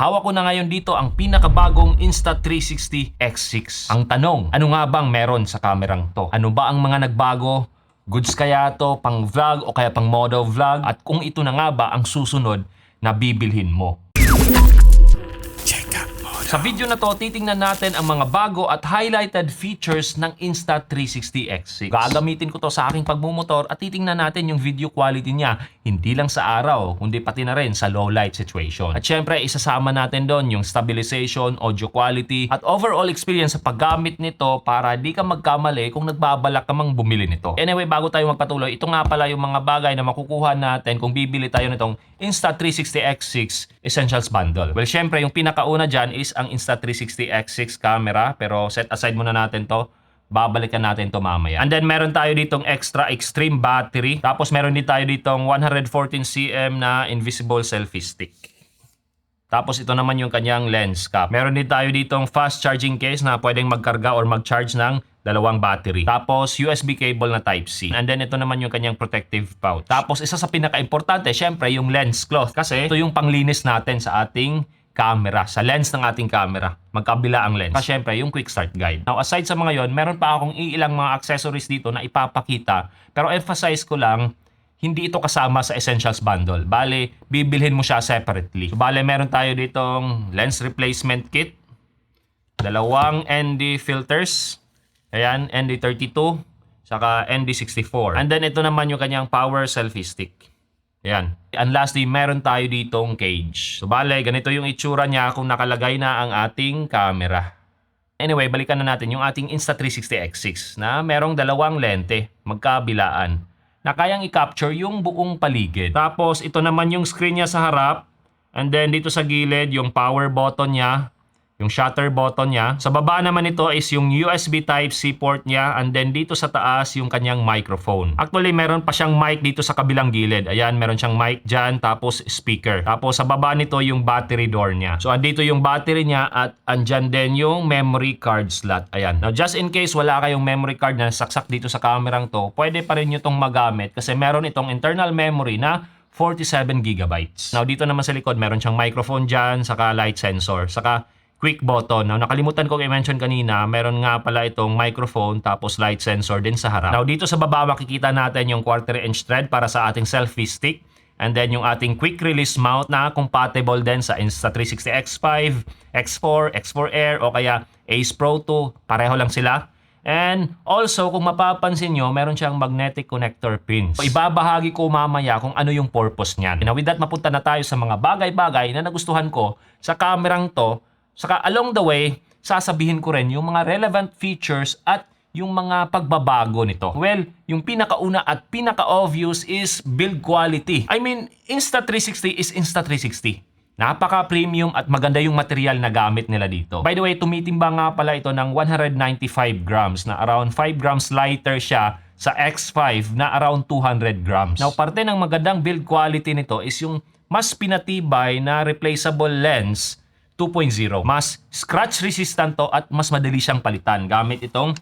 Hawak ko na ngayon dito ang pinakabagong Insta360 X6. Ang tanong, ano nga bang meron sa kamerang to? Ano ba ang mga nagbago? Goods kaya to, pang vlog o kaya pang moto vlog? At kung ito na nga ba ang susunod na bibilhin mo? Sa video na to, titingnan natin ang mga bago at highlighted features ng Insta360 X6. Gagamitin ko to sa aking pagmumotor at titingnan natin yung video quality niya, hindi lang sa araw, kundi pati na rin sa low light situation. At syempre, isasama natin doon yung stabilization, audio quality, at overall experience sa paggamit nito para di ka magkamali kung nagbabalak ka mang bumili nito. Anyway, bago tayo magpatuloy, ito nga pala yung mga bagay na makukuha natin kung bibili tayo nitong Insta360 X6 Essentials Bundle. Well, syempre, yung pinakauna dyan is ang Insta360 X6 camera, pero set aside muna natin to. Babalikan natin to mamaya. And then meron tayo ditong extra extreme battery. Tapos meron din tayo ditong 114cm na invisible selfie stick. Tapos ito naman yung kanyang lens cap. Meron din tayo ditong fast charging case na pwedeng magkarga or mag-charge ng dalawang battery. Tapos USB cable na Type-C. And then ito naman yung kanyang protective pouch. Tapos isa sa pinaka-importante, syempre yung lens cloth. Kasi ito yung panglinis natin sa ating camera, sa lens ng ating camera. Magkabila ang lens. Kasi syempre yung quick start guide. Now aside sa mga yon, meron pa akong ilang mga accessories dito na ipapakita. Pero emphasize ko lang, hindi ito kasama sa Essentials Bundle. Bale, bibilhin mo siya separately. So, bale, meron tayo ditong lens replacement kit. Dalawang ND filters. Ayan, ND32. Saka ND64. And then, ito naman yung kanyang power selfie stick. Ayan. And lastly, meron tayo ditong cage. So, bale, ganito yung itsura niya kung nakalagay na ang ating camera. Anyway, balikan na natin yung ating Insta360 X6 na merong dalawang lente, magkabilaan, na kayang i-capture yung buong paligid. Tapos, ito naman yung screen niya sa harap. And then, dito sa gilid, yung power button niya, yung shutter button niya. Sa baba naman ito is yung USB Type-C port niya. And then, dito sa taas, yung kanyang microphone. Actually, meron pa siyang mic dito sa kabilang gilid. Ayan, meron siyang mic dyan, tapos speaker. Tapos, sa baba nito, yung battery door niya. So, andito yung battery niya at andyan din yung memory card slot. Ayan. Now, just in case wala kayong memory card na saksak dito sa kamerang to, pwede pa rin nyo itong magamit kasi meron itong internal memory na 47 gigabytes. Now, dito naman sa likod, meron siyang microphone dyan, saka light sensor, saka quick button. Now, nakalimutan kong i-mention kanina, meron nga pala itong microphone tapos light sensor din sa harap. Now, dito sa baba makikita natin yung 1/4 inch thread para sa ating selfie stick. And then yung ating quick release mount na compatible din sa Insta360 X5, X4, X4 Air o kaya Ace Pro 2. Pareho lang sila. And also, kung mapapansin nyo, meron siyang magnetic connector pins. So, ibabahagi ko mamaya kung ano yung purpose niyan. Now, with that, mapunta na tayo sa mga bagay-bagay na nagustuhan ko sa kamerang to. Saka along the way, sasabihin ko rin yung mga relevant features at yung mga pagbabago nito. Well, yung pinakauna at pinaka-obvious is build quality. I mean, Insta360 is Insta360. Napaka-premium at maganda yung material na gamit nila dito. By the way, tumitimbang nga pala ito ng 195 grams na around 5 grams lighter siya sa X5 na around 200 grams. Now, parte ng magandang build quality nito is yung mas pinatibay na replaceable lens 2.0. Mas scratch resistant to at mas madali siyang palitan gamit itong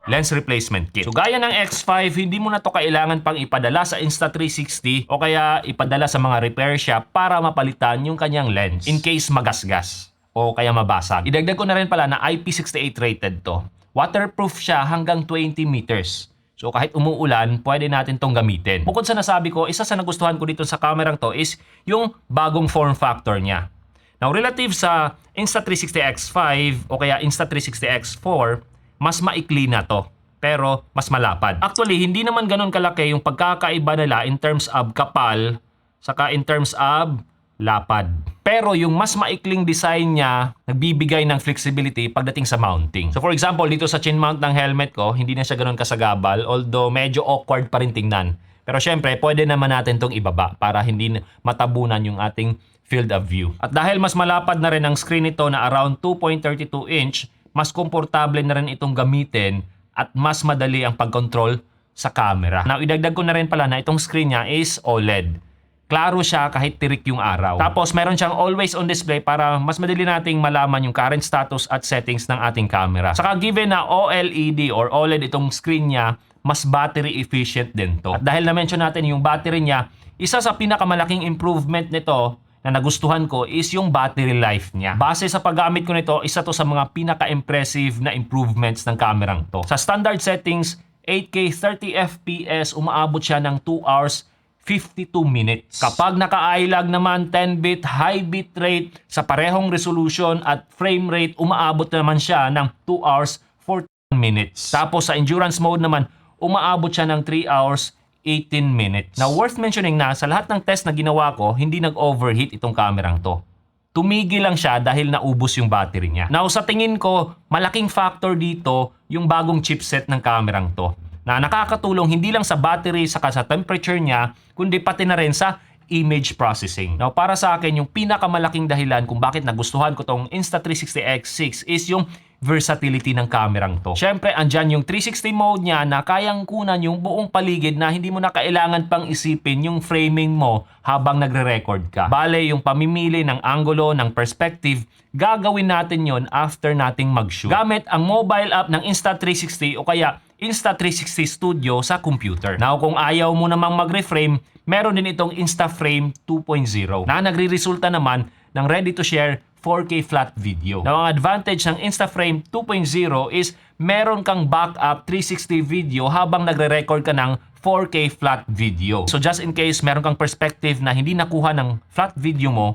lens replacement kit. So gaya ng X5, hindi mo na to kailangan pang ipadala sa Insta360 o kaya ipadala sa mga repair shop para mapalitan yung kanyang lens in case magasgas o kaya mabasag. Idagdag ko na rin pala na IP68 rated to. Waterproof siya hanggang 20 meters. So kahit umuulan, pwede natin tong gamitin. Bukod sa nasabi ko, isa sa nagustuhan ko dito sa kamerang to is yung bagong form factor niya. Now, relative sa Insta360 X5 o kaya Insta360 X4, mas maikli na to. Pero, mas malapad. Actually, hindi naman ganun kalaki yung pagkakaiba nila in terms of kapal, saka in terms of lapad. Pero yung mas maikling design niya, nagbibigay ng flexibility pagdating sa mounting. So for example, dito sa chin mount ng helmet ko, hindi na siya ganun kasagabal, although medyo awkward pa rin tingnan. Pero syempre, pwede naman natin tong ibaba para hindi matabunan yung ating field of view. At dahil mas malapad na rin ang screen nito na around 2.32 inch, mas komportable na rin itong gamitin at mas madali ang pag-control sa camera. Now, idagdag ko na rin pala na itong screen niya is OLED. Klaro siya kahit tirik yung araw. Tapos, meron siyang always on display para mas madali nating malaman yung current status at settings ng ating camera. Saka given na OLED or OLED itong screen niya, mas battery efficient din to. At dahil na-mention natin yung battery niya, isa sa pinakamalaking improvement nito na nagustuhan ko is yung battery life niya. Base sa paggamit ko nito, isa to sa mga pinaka-impressive na improvements ng kamerang to. Sa standard settings, 8K 30fps, umaabot siya ng 2 hours 52 minutes. Kapag naka-iLog naman 10-bit high bit rate sa parehong resolution at frame rate, umaabot naman siya ng 2 hours 14 minutes. Tapos sa endurance mode naman, umaabot siya ng 3 hours 18 minutes. Now, worth mentioning na sa lahat ng test na ginawa ko, hindi nag-overheat itong kamerang to. Tumigil lang siya dahil naubos yung battery niya. Now, sa tingin ko, malaking factor dito yung bagong chipset ng kamerang to, na nakakatulong hindi lang sa battery saka sa temperature niya, kundi pati na rin sa image processing. Now, para sa akin, yung pinakamalaking dahilan kung bakit nagustuhan ko tong Insta360 X6 is yung versatility ng kamerang to. Syempre, andyan yung 360 mode niya na kayang kunan yung buong paligid na hindi mo na kailangan pang isipin yung framing mo habang nagre-record ka. Bale, yung pamimili ng angulo, ng perspective, gagawin natin yon after nating mag-shoot gamit ang mobile app ng Insta360 o kaya Insta360 Studio sa computer. Now, kung ayaw mo namang mag-reframe, meron din itong InstaFrame 2.0 na nagre-resulta naman ng ready-to-share 4K flat video. Now, ang advantage ng InstaFrame 2.0 is meron kang backup 360 video habang nagre-record ka ng 4K flat video. So just in case meron kang perspective na hindi nakuha ng flat video mo,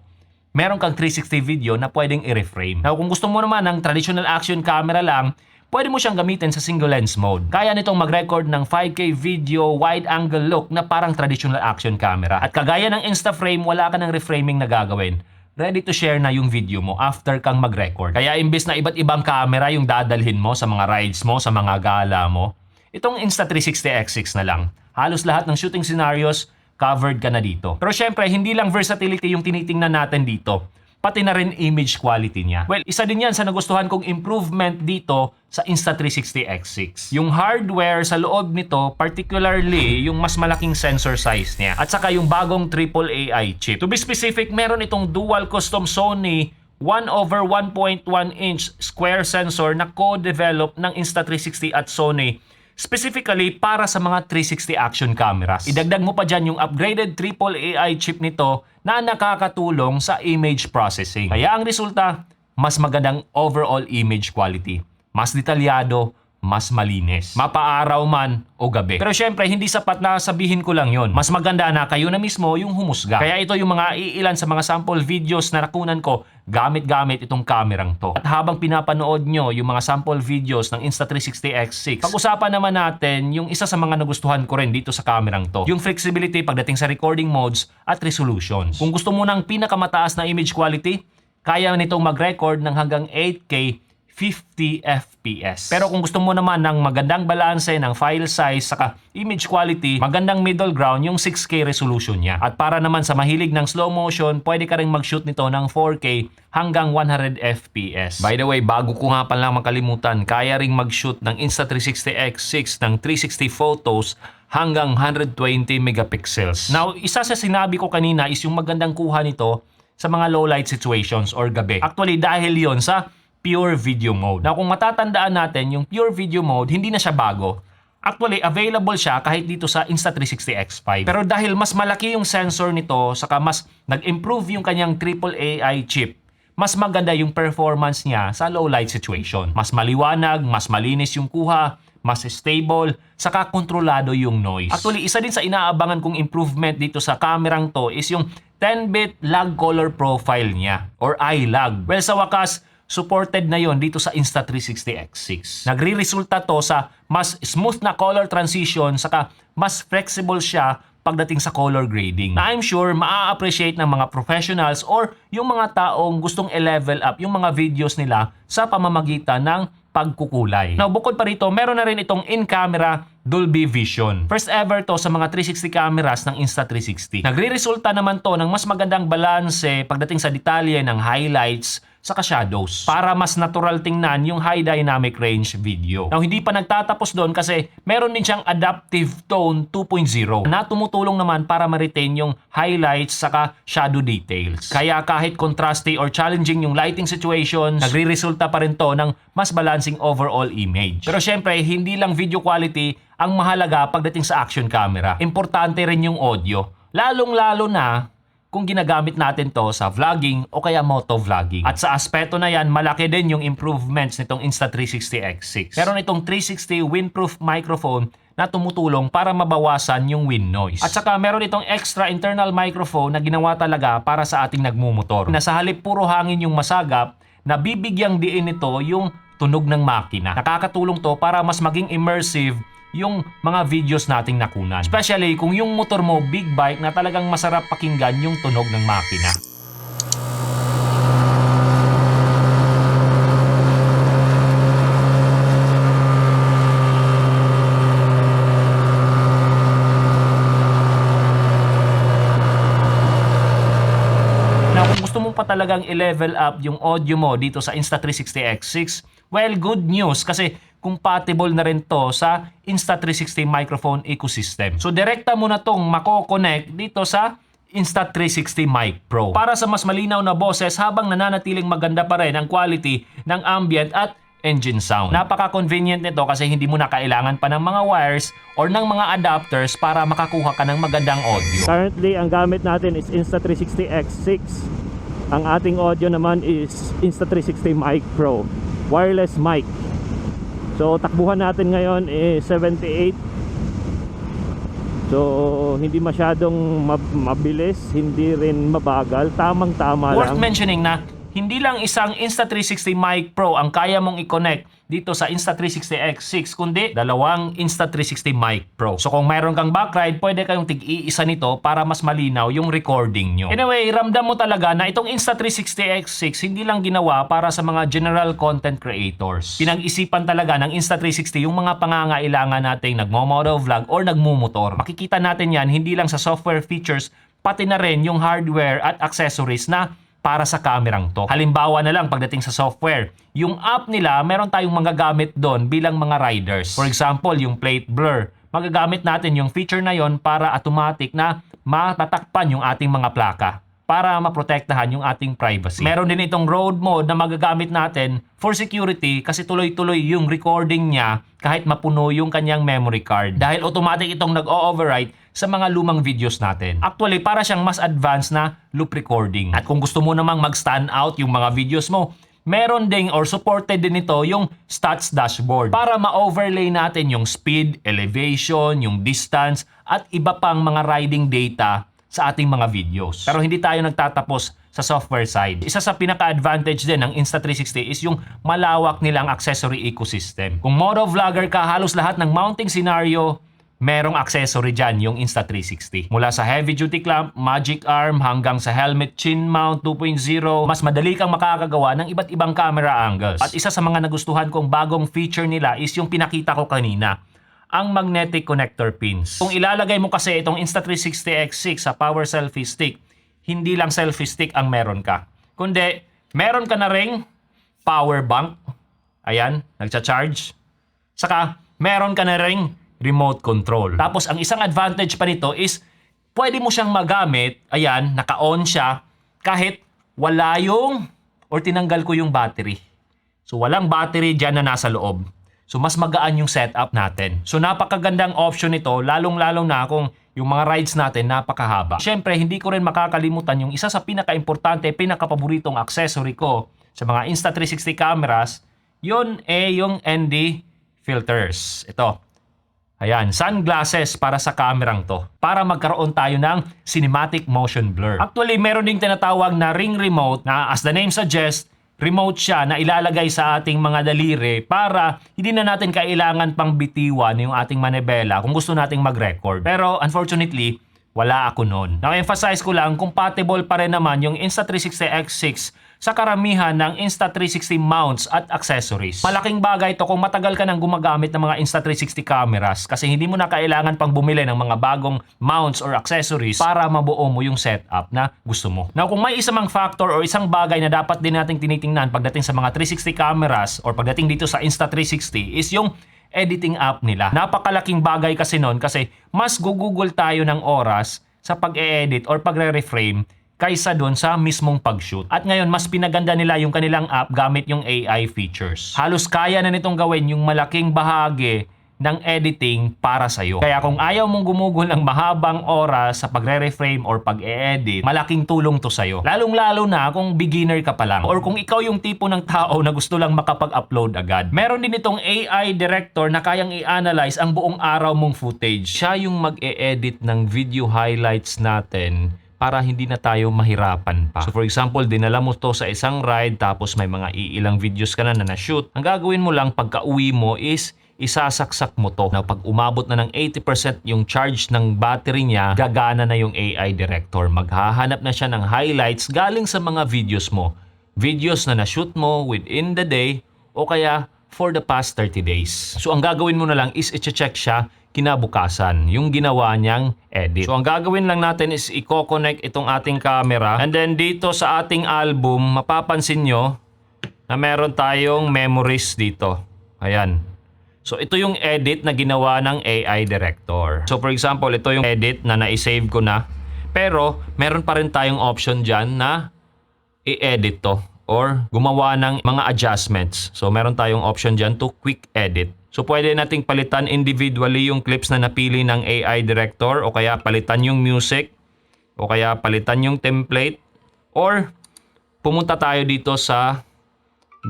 meron kang 360 video na pwedeng i-reframe. Now, kung gusto mo naman ng traditional action camera lang, pwede mo siyang gamitin sa single lens mode. Kaya nitong mag-record ng 5K video wide angle look na parang traditional action camera. At kagaya ng InstaFrame, wala ka ng reframing na gagawin. Ready to share na yung video mo after kang mag-record. Kaya imbes na iba't ibang camera yung dadalhin mo sa mga rides mo, sa mga gala mo, itong Insta360 X6 na lang. Halos lahat ng shooting scenarios, covered ka na dito. Pero syempre, hindi lang versatility yung tinitingnan natin dito, pati na rin image quality niya. Well, isa din yan sa nagustuhan kong improvement dito sa Insta360 X6. Yung hardware sa loob nito, particularly yung mas malaking sensor size niya. At saka yung bagong AAA chip. To be specific, meron itong dual custom Sony 1/1.1 inch square sensor na co-develop ng Insta360 at Sony specifically para sa mga 360 action cameras. Idagdag mo pa dyan yung upgraded AAA chip nito na nakakatulong sa image processing. Kaya ang resulta, mas magandang overall image quality. Mas detalyado, mas malinis. Mapaaraw man o gabi. Pero syempre, hindi sapat na sabihin ko lang yon. Mas maganda na kayo na mismo yung humusga. Kaya ito yung mga iilan sa mga sample videos na nakunan ko gamit-gamit itong kamerang to. At habang pinapanood nyo yung mga sample videos ng Insta360 X6, pag-usapan naman natin yung isa sa mga nagustuhan ko rin dito sa kamerang to. Yung flexibility pagdating sa recording modes at resolutions. Kung gusto mo ng pinakamataas na image quality, kaya nitong mag-record ng hanggang 8K 50 FPS. Pero kung gusto mo naman ng magandang balanse ng file size saka image quality, magandang middle ground yung 6K resolution niya. At para naman sa mahilig ng slow motion, pwede ka rin mag-shoot nito ng 4K hanggang 100 FPS. By the way, bago ko nga pala makalimutan, kaya ring mag-shoot ng Insta360 X6 ng 360 photos hanggang 120 megapixels. Now, isa sa sinabi ko kanina is yung magandang kuha nito sa mga low light situations or gabi. Actually, dahil yon sa pure video mode. Now, kung matatandaan natin, yung pure video mode, hindi na siya bago. Actually, available siya kahit dito sa Insta360 X5. Pero dahil mas malaki yung sensor nito, saka mas nag-improve yung kanyang AAA chip, mas maganda yung performance niya sa low light situation. Mas maliwanag, mas malinis yung kuha, mas stable, saka kontrolado yung noise. Actually, isa din sa inaabangan kong improvement dito sa kamerang to is yung 10-bit lag color profile niya or iLog. Well, sa wakas, supported na yon dito sa Insta360 X6. Nagre-resulta to sa mas smooth na color transition saka mas flexible siya pagdating sa color grading. Na I'm sure maa-appreciate ng mga professionals or yung mga taong gustong i-level up yung mga videos nila sa pamamagitan ng pagkukulay. Now, bukod pa rito, meron na rin itong in-camera Dolby Vision. First ever to sa mga 360 cameras ng Insta360. Nagre-resulta naman to ng mas magandang balanse pagdating sa detalye ng highlights saka shadows para mas natural tingnan yung high dynamic range video. Now, hindi pa nagtatapos doon kasi meron din siyang adaptive tone 2.0 na tumutulong naman para ma-retain yung highlights saka shadow details. Kaya kahit contrasty or challenging yung lighting situations, nagre-resulta pa rin to ng mas balancing overall image. Pero syempre, hindi lang video quality ang mahalaga pagdating sa action camera. Importante rin yung audio. Lalong-lalo na kung ginagamit natin to sa vlogging o kaya motovlogging. At sa aspeto na yan, malaki din yung improvements nitong Insta360 X6. Meron itong 360 windproof microphone na tumutulong para mabawasan yung wind noise. At saka meron itong extra internal microphone na ginawa talaga para sa ating nagmumotor. Na sa halip puro hangin yung masagap, nabibigyang diin nito yung tunog ng makina. Nakakatulong to para mas maging immersive yung mga videos nating nakunan. Especially kung yung motor mo big bike na talagang masarap pakinggan yung tunog ng makina. Na kung gusto mo pa talagang i-level up yung audio mo dito sa Insta360 X6, well, good news kasi compatible na rin to sa Insta360 microphone ecosystem. So direkta mo na tong mako-connect dito sa Insta360 Mic Pro para sa mas malinaw na boses habang nananatiling maganda pa rin ang quality ng ambient at engine sound. Napaka-convenient nito kasi hindi mo na kailangan pa ng mga wires or ng mga adapters para makakuha ka ng magandang audio. Currently, ang gamit natin is Insta360 X6. Ang ating audio naman is Insta360 Mic Pro wireless mic. So takbuhan natin ngayon is 78. So hindi masyadong mabilis, hindi rin mabagal, tamang-tama lang. Worth mentioning na hindi lang isang Insta360 Mic Pro ang kaya mong i-connect dito sa Insta360 X6, kundi dalawang Insta360 Mic Pro. So kung mayroon kang backride, pwede kayong tig-iisa nito para mas malinaw yung recording nyo. Anyway, ramdam mo talaga na itong Insta360 X6 hindi lang ginawa para sa mga general content creators. Pinag-isipan talaga ng Insta360 yung mga pangangailangan nating nagmo-motovlog or nagmumotor. Makikita natin yan hindi lang sa software features, pati na rin yung hardware at accessories na para sa kamerang to. Halimbawa na lang pagdating sa software, yung app nila meron tayong magagamit doon bilang mga riders. For example, yung plate blur. Magagamit natin yung feature na yon para automatic na matatakpan yung ating mga plaka para maprotektahan yung ating privacy. Meron din itong road mode na magagamit natin for security kasi tuloy-tuloy yung recording niya kahit mapuno yung kanyang memory card. Dahil automatic itong nag-overwrite sa mga lumang videos natin. Actually, para siyang mas advanced na loop recording. At kung gusto mo namang mag-stand out yung mga videos mo, meron ding or supported din ito yung stats dashboard para ma-overlay natin yung speed, elevation, yung distance at iba pang mga riding data sa ating mga videos. Pero hindi tayo nagtatapos sa software side. Isa sa pinaka-advantage din ng Insta360 is yung malawak nilang accessory ecosystem. Kung motovlogger ka, halos lahat ng mounting scenario, merong accessory dyan, yung Insta360. Mula sa heavy duty clamp, magic arm, hanggang sa helmet chin mount 2.0, mas madali kang makakagawa ng iba't ibang camera angles. At isa sa mga nagustuhan kong bagong feature nila is yung pinakita ko kanina, ang magnetic connector pins. Kung ilalagay mo kasi itong Insta360 X6 sa power selfie stick, hindi lang selfie stick ang meron ka, kundi meron ka na ring power bank. Ayan, nagcha-charge. Saka meron ka na ring remote control. Tapos ang isang advantage pa nito is pwede mo siyang magamit, ayan, naka-on siya kahit wala yung or tinanggal ko yung battery. So walang battery dyan na nasa loob. So mas magaan yung setup natin. So napakagandang option nito, lalong-lalo na kung yung mga rides natin napakahaba. Siyempre, hindi ko rin makakalimutan yung isa sa pinaka-importante, pinaka-paboritong accessory ko sa mga Insta360 cameras, yun yung ND filters. Ito. Ayan, sunglasses para sa kamerang to. Para magkaroon tayo ng cinematic motion blur. Actually, meron ding tinatawag na ring remote na as the name suggests, remote siya na ilalagay sa ating mga daliri para hindi na natin kailangan pang bitiwan yung ating manibela kung gusto nating mag-record. Pero unfortunately, wala ako noon. Na-emphasize ko lang, compatible pa rin naman yung Insta360 X6 sa karamihan ng Insta360 mounts at accessories. Malaking bagay ito kung matagal ka nang gumagamit ng mga Insta360 cameras kasi hindi mo na kailangan pang bumili ng mga bagong mounts or accessories para mabuo mo yung setup na gusto mo. Now, kung may isang factor or isang bagay na dapat din nating tinitingnan pagdating sa mga 360 cameras or pagdating dito sa Insta360 is yung editing app nila. Napakalaking bagay kasi nun kasi mas gugugol tayo ng oras sa pag-e-edit or pagre-reframe kaysa doon sa mismong pag-shoot. At ngayon, mas pinaganda nila yung kanilang app gamit yung AI features. Halos kaya na nitong gawin yung malaking bahagi ng editing para sa'yo. Kaya kung ayaw mong gumugol ng mahabang oras sa pagre-reframe or pag-e-edit, malaking tulong to sa'yo. Lalong-lalo na kung beginner ka pa lang or kung ikaw yung tipo ng tao na gusto lang makapag-upload agad. Meron din itong AI director na kayang i-analyze ang buong araw mong footage. Siya yung mag-e-edit ng video highlights natin para hindi na tayo mahirapan pa. So for example, dinala mo to sa isang ride tapos may mga iilang videos ka na na-shoot. Ang gagawin mo lang pagka-uwi mo is isasaksak mo to. Na pag umabot na ng 80% yung charge ng battery niya, gagana na yung AI director. Maghahanap na siya ng highlights galing sa mga videos mo. Videos na na-shoot mo within the day o kaya for the past 30 days. So ang gagawin mo na lang is i-check siya kinabukasan, yung ginawa niyang edit. So ang gagawin lang natin is i-connect itong ating camera and then dito sa ating album, mapapansin nyo na meron tayong memories dito. Ayan. So ito yung edit na ginawa ng AI director. So for example, ito yung edit na na-save ko na. Pero meron pa rin tayong option dyan na i-edit to or gumawa ng mga adjustments. So meron tayong option dyan to quick edit. So pwede nating palitan individually yung clips na napili ng AI director o kaya palitan yung music o kaya palitan yung template or pumunta tayo dito sa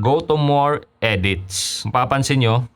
Go to More Edits. Mapapansin nyo,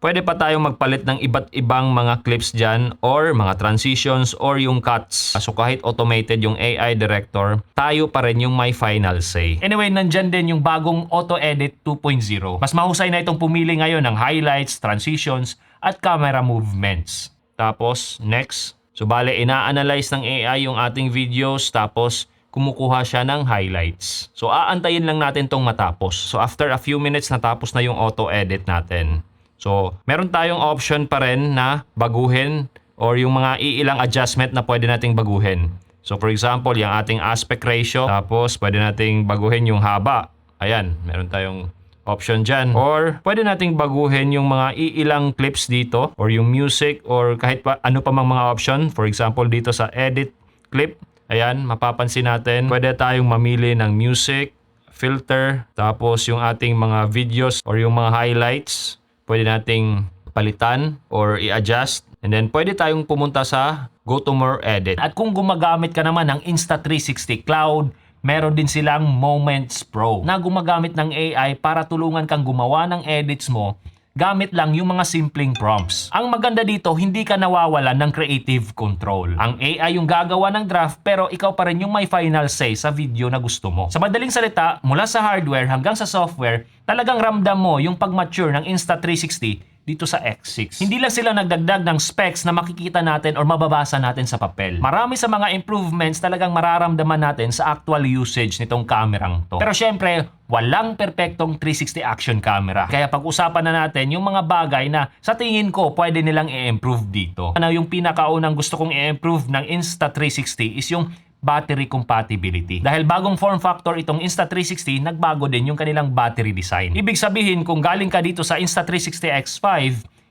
pwede pa tayong magpalit ng iba't ibang mga clips dyan or mga transitions or yung cuts. So kahit automated yung AI director, tayo pa rin yung may final say. Anyway, nandyan din yung bagong Auto Edit 2.0. Mas mahusay na itong pumili ngayon ng highlights, transitions, at camera movements. Tapos, next. So bale, ina-analyze ng AI yung ating videos tapos kumukuha siya ng highlights. So aantayin lang natin tong matapos. So after a few minutes natapos na yung auto edit natin. So, meron tayong option pa rin na baguhin or yung mga iilang adjustment na pwede nating baguhin. So, for example, yung ating aspect ratio, tapos pwede nating baguhin yung haba. Ayan, meron tayong option dyan. Or, pwede nating baguhin yung mga iilang clips dito or yung music or kahit pa ano pa mang mga option. For example, dito sa edit clip, ayan, mapapansin natin, pwede tayong mamili ng music, filter, tapos yung ating mga videos or yung mga highlights, pwede nating palitan or i-adjust. And then pwede tayong pumunta sa Go to More Edit. At kung gumagamit ka naman ng Insta360 Cloud, meron din silang Moments Pro na gumagamit ng AI para tulungan kang gumawa ng edits mo gamit lang yung mga simpleng prompts. Ang maganda dito, hindi ka nawawalan ng creative control. Ang AI yung gagawa ng draft pero ikaw pa rin yung may final say sa video na gusto mo. Sa madaling salita, mula sa hardware hanggang sa software, talagang ramdam mo yung pag-mature ng Insta360 dito sa X6. Hindi lang sila nagdagdag ng specs na makikita natin or mababasa natin sa papel. Marami sa mga improvements talagang mararamdaman natin sa actual usage nitong kamerang to. Pero syempre, walang perpektong 360 action camera. Kaya pag-usapan na natin yung mga bagay na sa tingin ko pwede nilang i-improve dito. Ano yung pinakaunang gusto kong i-improve ng Insta360 is yung battery compatibility. Dahil bagong form factor itong Insta360, nagbago din yung kanilang battery design. Ibig sabihin, kung galing ka dito sa Insta360 X5,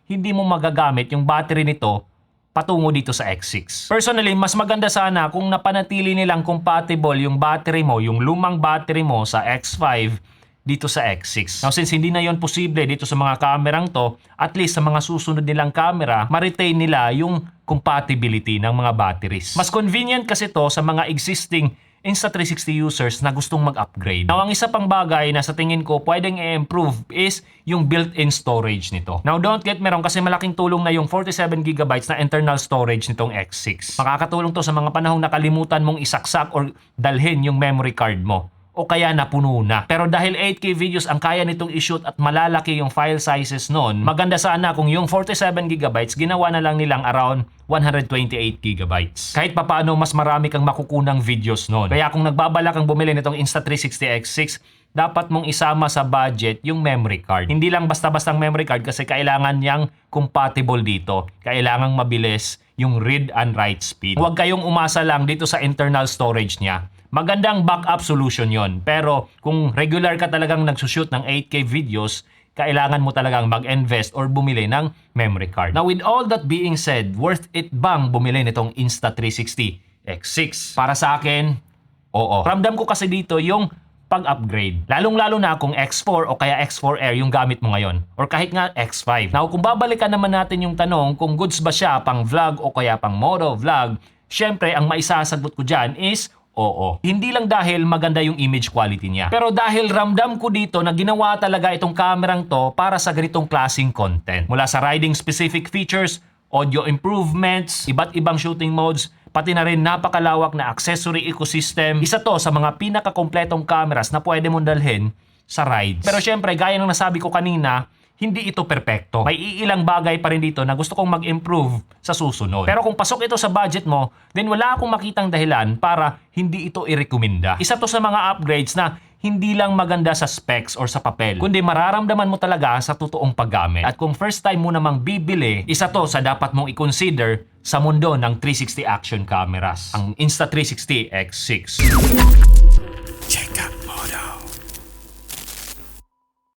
hindi mo magagamit yung battery nito patungo dito sa X6. Personally, mas maganda sana kung napanatili nilang compatible yung battery mo, yung lumang battery mo sa X5 dito sa X6. Now, since hindi na yon posible dito sa mga kamerang to, at least sa mga susunod nilang camera, ma-retain nila yung compatibility ng mga batteries. Mas convenient kasi to sa mga existing Insta360 users na gustong mag-upgrade. Now, ang isa pang bagay na sa tingin ko pwedeng i-improve is yung built-in storage nito. Now, don't get me wrong kasi malaking tulong na yung 47GB na internal storage nitong X6. Makakatulong to sa mga panahong nakalimutan mong isaksak or dalhin yung memory card mo. O kaya napuno na. Pero dahil 8K videos ang kaya nitong i-shoot at malalaki yung file sizes nun, maganda sana kung yung 47GB ginawa na lang nilang around 128GB. Kahit papaano mas marami kang makukunang videos nun. Kaya kung nagbabalak kang bumili nitong Insta360 X6, dapat mong isama sa budget yung memory card. Hindi lang basta-bastang memory card kasi kailangan niyang compatible dito. Kailangang mabilis yung read and write speed. Huwag kayong umasa lang dito sa internal storage niya. Magandang backup solution yon. Pero kung regular ka talagang nagsushoot ng 8K videos, kailangan mo talagang mag-invest or bumili ng memory card. Now with all that being said, worth it bang bumili nitong Insta360 X6? Para sa akin, oo. Ramdam ko kasi dito yung pag-upgrade. Lalong-lalo na kung X4 o kaya X4R yung gamit mo ngayon. Or kahit nga X5. Now, kung babalikan naman natin yung tanong kung goods ba siya pang vlog o kaya pang moto vlog, syempre, ang maisasagot ko dyan is oo. Hindi lang dahil maganda yung image quality niya. Pero dahil ramdam ko dito na ginawa talaga itong kamerang to para sa ganitong klaseng content. Mula sa riding specific features, audio improvements, iba't ibang shooting modes, pati na rin napakalawak na accessory ecosystem. Isa to sa mga pinakakompletong cameras na pwede mong dalhin sa rides. Pero syempre, gaya ng nasabi ko kanina, hindi ito perpekto. May iilang bagay pa rin dito na gusto kong mag-improve sa susunod. Pero kung pasok ito sa budget mo, then wala akong makitang dahilan para hindi ito irekomenda. Isa to sa mga upgrades na hindi lang maganda sa specs or sa papel, kundi mararamdaman mo talaga sa totoong paggamit. At kung first time mo namang bibili, isa to sa dapat mong i-consider sa mundo ng 360 action cameras, ang Insta360 X6.